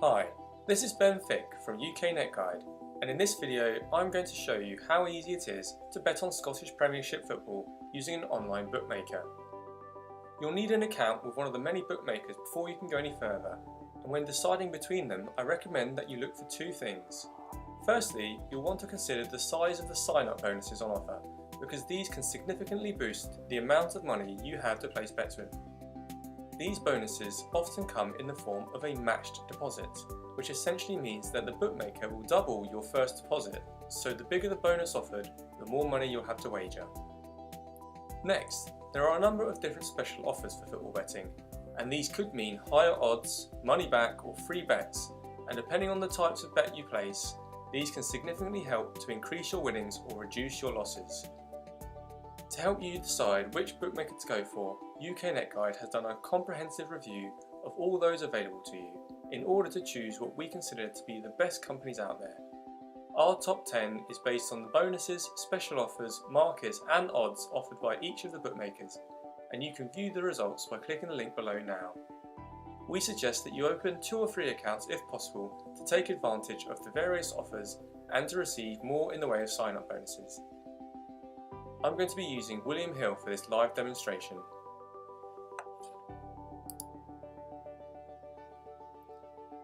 Hi, this is Ben Fick from UK Net Guide, and in this video I'm going to show you how easy it is to bet on Scottish Premiership football using an online bookmaker. You'll need an account with one of the many bookmakers before you can go any further, and when deciding between them I recommend that you look for two things. Firstly, you'll want to consider the size of the sign-up bonuses on offer, because these can significantly boost the amount of money you have to place bets with. These bonuses often come in the form of a matched deposit, which essentially means that the bookmaker will double your first deposit, so the bigger the bonus offered, the more money you'll have to wager. Next, there are a number of different special offers for football betting, and these could mean higher odds, money back or free bets, and depending on the types of bet you place, these can significantly help to increase your winnings or reduce your losses. To help you decide which bookmaker to go for, UK Net Guide has done a comprehensive review of all those available to you in order to choose what we consider to be the best companies out there. Our top 10 is based on the bonuses, special offers, markets and odds offered by each of the bookmakers, and you can view the results by clicking the link below now. We suggest that you open 2 or 3 accounts if possible to take advantage of the various offers and to receive more in the way of sign-up bonuses. I'm going to be using William Hill for this live demonstration.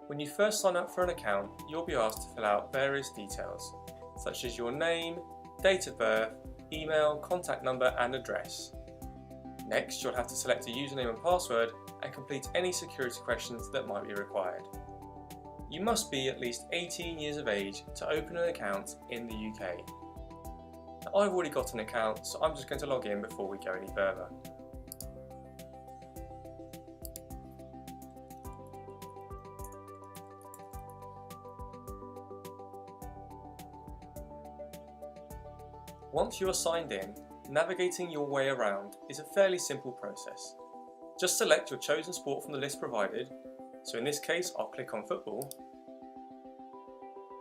When you first sign up for an account, you'll be asked to fill out various details, such as your name, date of birth, email, contact number and address. Next, you'll have to select a username and password and complete any security questions that might be required. You must be at least 18 years of age to open an account in the UK. Now, I've already got an account, so I'm just going to log in before we go any further. Once you are signed in, navigating your way around is a fairly simple process. Just select your chosen sport from the list provided, so in this case I'll click on football,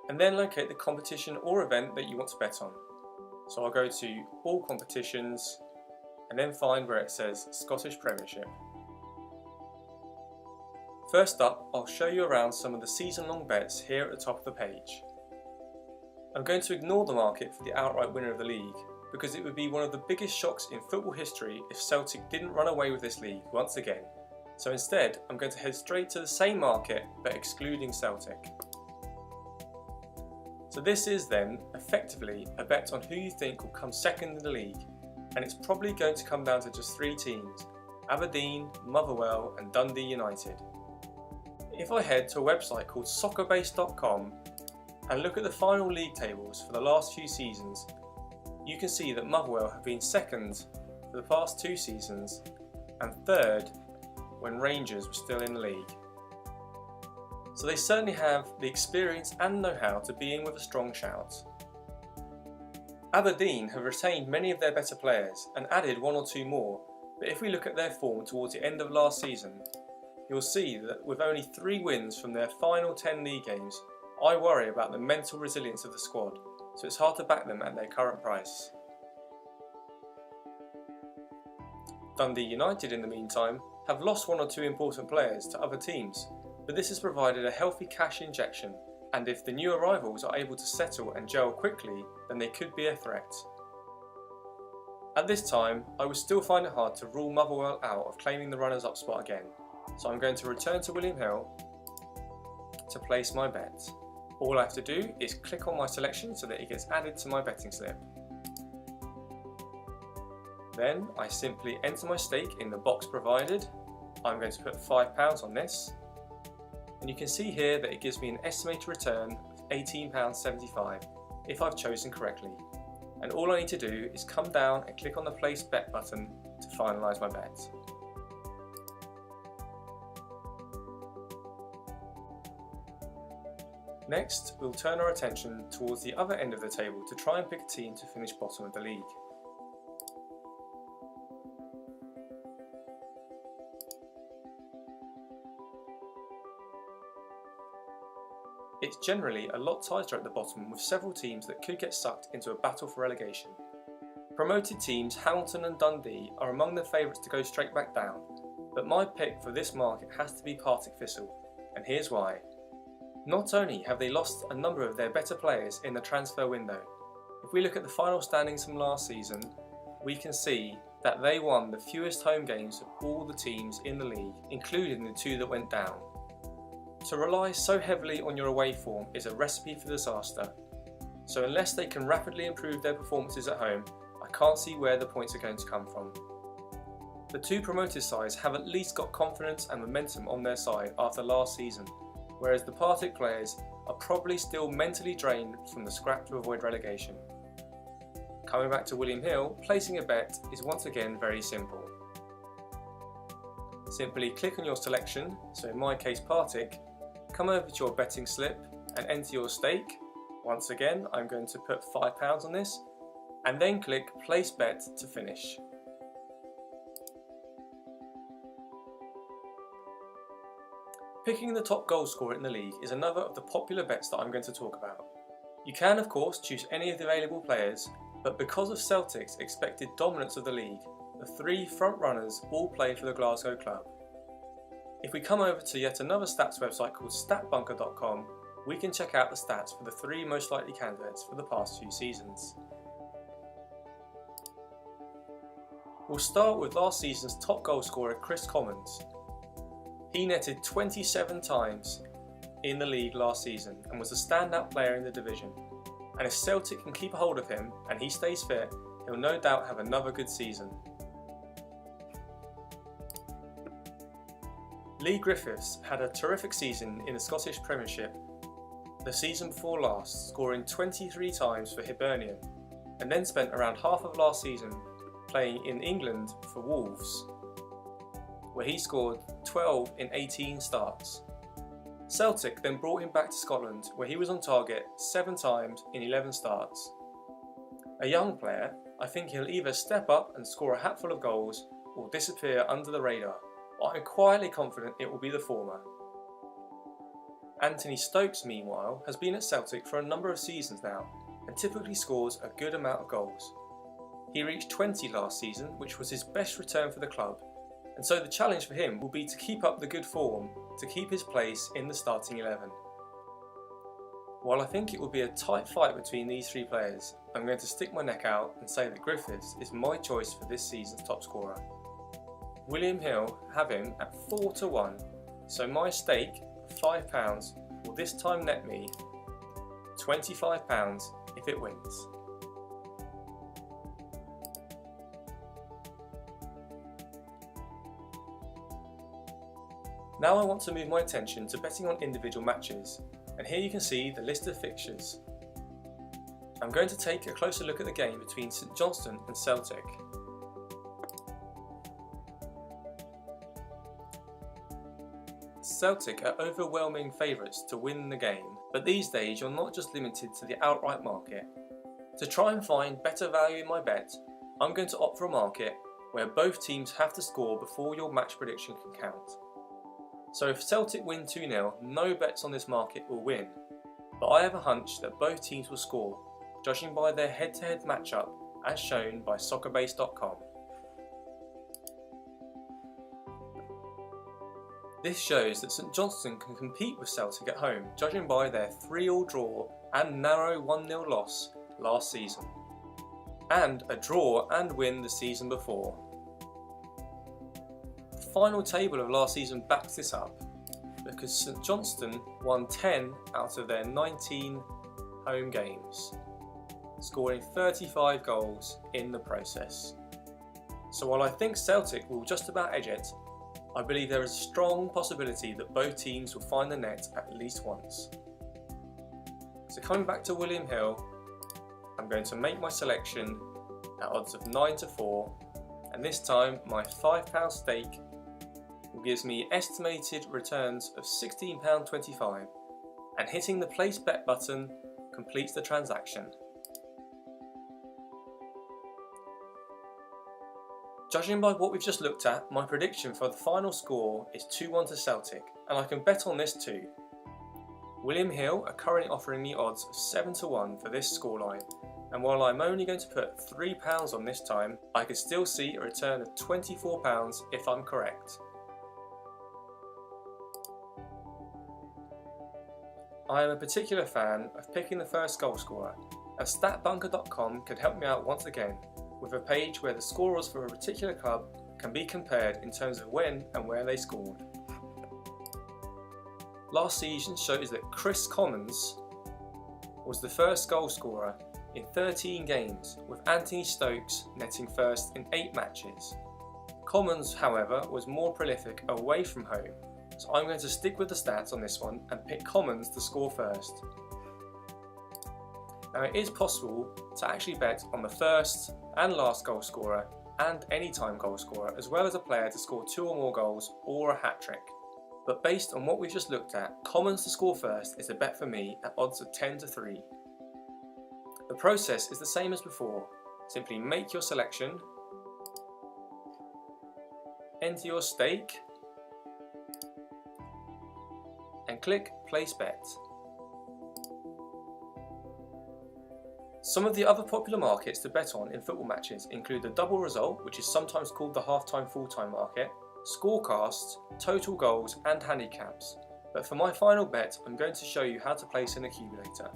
and then locate the competition or event that you want to bet on. So I'll go to all competitions and then find where it says Scottish Premiership. First up, I'll show you around some of the season-long bets here at the top of the page. I'm going to ignore the market for the outright winner of the league, because it would be one of the biggest shocks in football history if Celtic didn't run away with this league once again. So instead, I'm going to head straight to the same market but excluding Celtic. So this is then effectively a bet on who you think will come second in the league, and it's probably going to come down to just 3 teams: Aberdeen, Motherwell and Dundee United. If I head to a website called soccerbase.com and look at the final league tables for the last few seasons, you can see that Motherwell have been second for the past 2 seasons and third when Rangers were still in the league. So they certainly have the experience and know-how to be in with a strong shout. Aberdeen have retained many of their better players and added 1 or 2 more, but if we look at their form towards the end of last season, you'll see that with only 3 wins from their final 10 league games, I worry about the mental resilience of the squad, so it's hard to back them at their current price. Dundee United, in the meantime, have lost 1 or 2 important players to other teams, but this has provided a healthy cash injection, and if the new arrivals are able to settle and gel quickly, then they could be a threat. At this time, I would still find it hard to rule Motherwell out of claiming the runners-up spot again, so I'm going to return to William Hill to place my bet. All I have to do is click on my selection so that it gets added to my betting slip. Then I simply enter my stake in the box provided. I'm going to put £5 on this, and you can see here that it gives me an estimated return of £18.75 if I've chosen correctly. And all I need to do is come down and click on the place bet button to finalise my bet. Next, we'll turn our attention towards the other end of the table to try and pick a team to finish bottom of the league. It's generally a lot tighter at the bottom, with several teams that could get sucked into a battle for relegation. Promoted teams Hamilton and Dundee are among the favourites to go straight back down, but my pick for this market has to be Partick Thistle, and here's why. Not only have they lost a number of their better players in the transfer window, if we look at the final standings from last season, we can see that they won the fewest home games of all the teams in the league, including the 2 that went down. To rely so heavily on your away form is a recipe for disaster, so unless they can rapidly improve their performances at home, I can't see where the points are going to come from. The 2 promoted sides have at least got confidence and momentum on their side after last season, whereas the Partick players are probably still mentally drained from the scrap to avoid relegation. Coming back to William Hill, placing a bet is once again very simple. Simply click on your selection, so in my case Partick, come over to your betting slip and enter your stake. Once again, I'm going to put £5 on this, and then click place bet to finish. Picking the top goal scorer in the league is another of the popular bets that I'm going to talk about. You can of course choose any of the available players, but because of Celtic's expected dominance of the league, the 3 front runners all play for the Glasgow club. If we come over to yet another stats website called statbunker.com, we can check out the stats for the 3 most likely candidates for the past few seasons. We'll start with last season's top goal scorer Chris Commons. He netted 27 times in the league last season and was a standout player in the division. And if Celtic can keep a hold of him and he stays fit, he'll no doubt have another good season. Lee Griffiths had a terrific season in the Scottish Premiership the season before last, scoring 23 times for Hibernian, and then spent around half of last season playing in England for Wolves, where he scored 12 in 18 starts. Celtic then brought him back to Scotland, where he was on target 7 times in 11 starts. A young player, I think he'll either step up and score a hatful of goals or disappear under the radar, but I'm quietly confident it will be the former. Anthony Stokes, meanwhile, has been at Celtic for a number of seasons now and typically scores a good amount of goals. He reached 20 last season, which was his best return for the club, and so the challenge for him will be to keep up the good form to keep his place in the starting 11. While I think it will be a tight fight between these 3 players, I'm going to stick my neck out and say that Griffiths is my choice for this season's top scorer. William Hill have him at 4 to 1, so my stake of £5 will this time net me £25 if it wins. Now I want to move my attention to betting on individual matches, and here you can see the list of fixtures. I'm going to take a closer look at the game between St Johnstone and Celtic. Celtic are overwhelming favourites to win the game, but these days you're not just limited to the outright market. To try and find better value in my bet, I'm going to opt for a market where both teams have to score before your match prediction can count. So if Celtic win 2-0, no bets on this market will win, but I have a hunch that both teams will score, judging by their head-to-head matchup as shown by soccerbase.com. This shows that St Johnstone can compete with Celtic at home, judging by their 3-3 draw and narrow 1-0 loss last season, and a draw and win the season before. The final table of last season backs this up, because St Johnstone won 10 out of their 19 home games, scoring 35 goals in the process. So while I think Celtic will just about edge it, I believe there is a strong possibility that both teams will find the net at least once. So coming back to William Hill, I'm going to make my selection at odds of 9 to 4, and this time my £5 stake gives me estimated returns of £16.25, and hitting the place bet button completes the transaction. Judging by what we've just looked at, my prediction for the final score is 2-1 to Celtic, and I can bet on this too. William Hill are currently offering me odds of 7 to 1 for this scoreline, and while I'm only going to put £3 on this time, I could still see a return of £24 if I'm correct. I am a particular fan of picking the first goal scorer, and statbunker.com could help me out once again with a page where the scorers for a particular club can be compared in terms of when and where they scored. Last season shows that Chris Commons was the first goal scorer in 13 games, with Anthony Stokes netting first in 8 matches. Commons, however, was more prolific away from home, so I'm going to stick with the stats on this one and pick Commons to score first. Now, it is possible to actually bet on the first and last goal scorer and anytime goal scorer, as well as a player to score 2 or more goals or a hat-trick. But based on what we've just looked at, Commons to score first is a bet for me at odds of 10-3. The process is the same as before. Simply make your selection, enter your stake, and click Place Bet. Some of the other popular markets to bet on in football matches include the double result, which is sometimes called the half-time full-time market, scorecasts, total goals and handicaps. But for my final bet, I'm going to show you how to place an accumulator.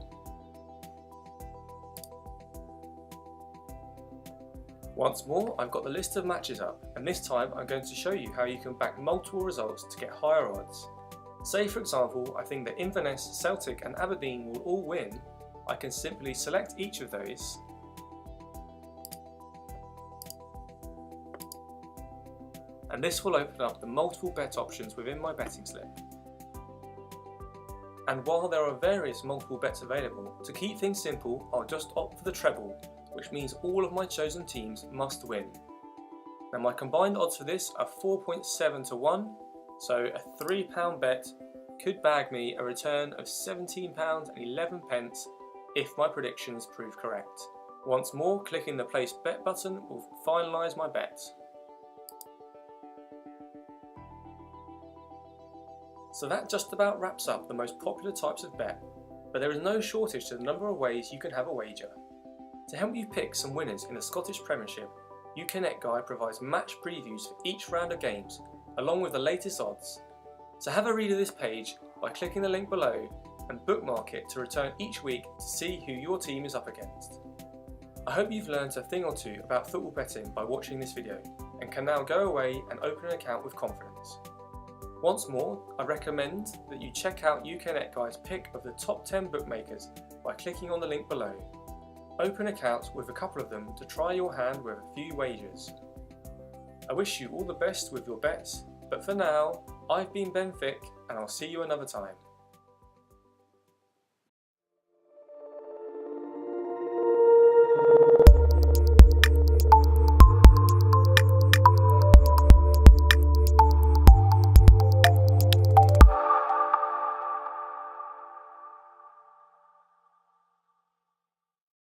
Once more, I've got the list of matches up, and this time I'm going to show you how you can back multiple results to get higher odds. Say for example, I think that Inverness, Celtic and Aberdeen will all win. I can simply select each of those and this will open up the multiple bet options within my betting slip. And while there are various multiple bets available, to keep things simple, I'll just opt for the treble, which means all of my chosen teams must win. Now my combined odds for this are 4.7 to 1, so a £3 bet could bag me a return of £17.11 if my predictions prove correct. Once more, clicking the Place Bet button will finalise my bet. So that just about wraps up the most popular types of bet, but there is no shortage to the number of ways you can have a wager. To help you pick some winners in the Scottish Premiership, UK Net Guide provides match previews for each round of games, along with the latest odds. So have a read of this page by clicking the link below and bookmark it to return each week to see who your team is up against. I hope you've learned a thing or two about football betting by watching this video and can now go away and open an account with confidence. Once more, I recommend that you check out UK Net Guide's pick of the top 10 bookmakers by clicking on the link below. Open accounts with a couple of them to try your hand with a few wagers. I wish you all the best with your bets, but for now, I've been Ben Fick and I'll see you another time.